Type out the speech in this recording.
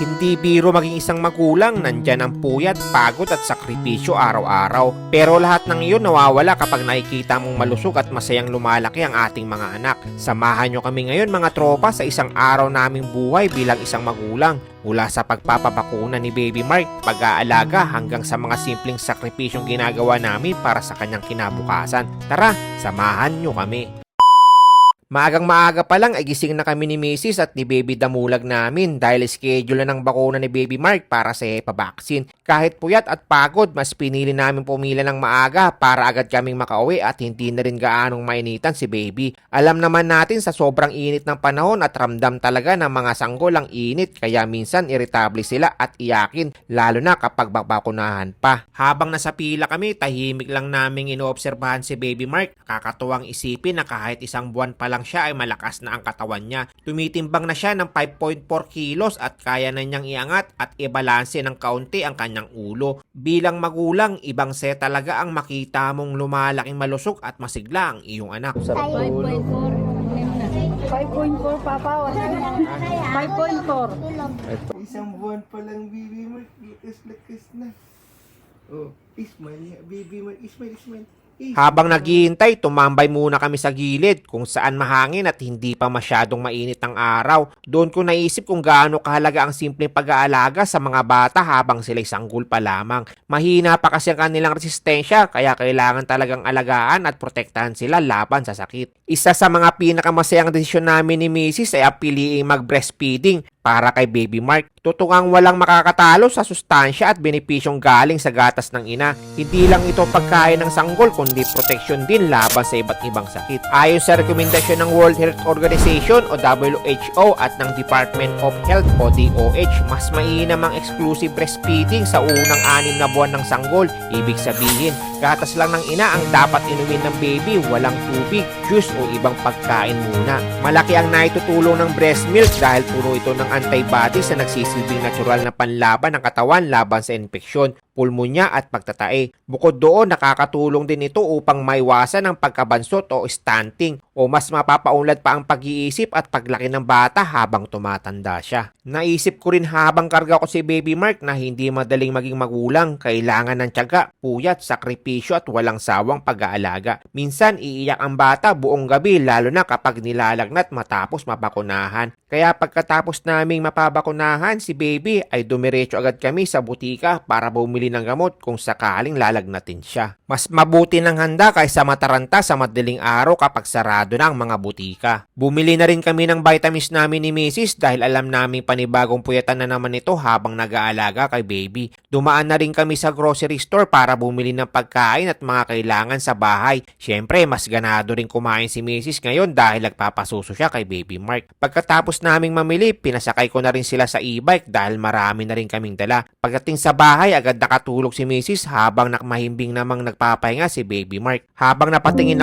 Hindi biro maging isang magulang, nandyan ang puyat, pagod at sakripisyo araw-araw. Pero lahat ng iyon nawawala kapag nakikita mong malusog at masayang lumalaki ang ating mga anak. Samahan nyo kami ngayon mga tropa sa isang araw naming buhay bilang isang magulang. Mula sa pagpapabakuna ni Baby Mark, pag-aalaga hanggang sa mga simpleng sakripisyong ginagawa namin para sa kanyang kinabukasan. Tara, samahan nyo kami. Maagang maaga pa lang ay gising na kami ni Mrs. at ni Baby Damulag namin dahil schedule na ng bakuna ni Baby Mark para sa hepabaksin. Kahit puyat at pagod, mas pinili namin pumila ng maaga para agad kaming makauwi at hindi na rin gaanong mainitan si Baby. Alam naman natin sa sobrang init ng panahon at ramdam talaga ng mga sanggol ang init kaya minsan irritable sila at iyakin lalo na kapag bakunahan pa. Habang nasa pila kami, tahimik lang naming inoobserbahan si Baby Mark. Kakatuwang isipin na kahit isang buwan pa lang siya ay malakas na ang katawan niya. Tumitimbang na siya ng 5.4 kilos at kaya na niyang iangat at ibalanse ng kaunti ang kanyang ulo. Bilang magulang, ibang set talaga ang makita mong lumalaking malusog at masigla ang iyong anak. 5.4 papa. 5.4. Isang buwan pa lang, Baby Mark. Lakas na. Oh, ismail, Baby Mark. Ismail. Habang naghihintay, tumambay muna kami sa gilid kung saan mahangin at hindi pa masyadong mainit ang araw. Doon ko naisip kung gaano kahalaga ang simpleng pag-aalaga sa mga bata habang sila'y sanggol pa lamang. Mahina pa kasi ang kanilang resistensya kaya kailangan talagang alagaan at protektahan sila laban sa sakit. Isa sa mga pinakamasayang desisyon namin ni Mrs. ay piliing mag-breastfeeding para kay Baby Mark. Tutungang walang makakatalo sa sustansya at benepisyong galing sa gatas ng ina. Hindi lang ito pagkain ng sanggol kundi proteksyon din laban sa iba't ibang sakit. Ayon sa rekomendasyon ng World Health Organization o WHO at ng Department of Health o DOH, mas mainam ang exclusive breastfeeding sa unang 6 na buwan ng sanggol. Ibig sabihin, gatas lang ng ina ang dapat inumin ng baby, walang tubig, juice o ibang pagkain muna. Malaki ang naitutulong ng breast milk dahil puno ito ng antibodies na nagsisilbing natural na panlaban ng katawan laban sa infeksyon, pulmonya at pagtatae. Bukod doon, nakakatulong din ito upang maiwasan ang pagkabansot o stunting o mas mapapaunlad pa ang pag-iisip at paglaki ng bata habang tumatanda siya. Naisip ko rin habang karga ko si Baby Mark na hindi madaling maging magulang, kailangan ng tiyaga, puyat, sakripisyo at walang sawang pag-aalaga. Minsan iiyak ang bata buong gabi lalo na kapag nilalagnat matapos mabakunahan. Kaya pagkatapos naming mapabakunahan si Baby ay dumiretso agad kami sa butika para bumili ng gamot kung sakaling lalagnatin siya. Mas mabuti ng handa kaysa mataranta sa madaling araw kapag sarado na ang mga butika. Bumili na rin kami ng vitamins namin ni Mrs. dahil alam namin panibagong puyatan na naman ito habang nag-aalaga kay Baby. Dumaan na rin kami sa grocery store para bumili ng pagkain at mga kailangan sa bahay. Siyempre, mas ganado rin kumain si Mrs. ngayon dahil nagpapasuso siya kay Baby Mark. Pagkatapos naming mamili, pinasakay ko na rin sila sa e-bike dahil marami na rin kaming dala. Pagdating sa bahay, agad nakatulog si Mrs. habang nakmahimbing namang nagpapahinga si Baby Mark. Habang napatingin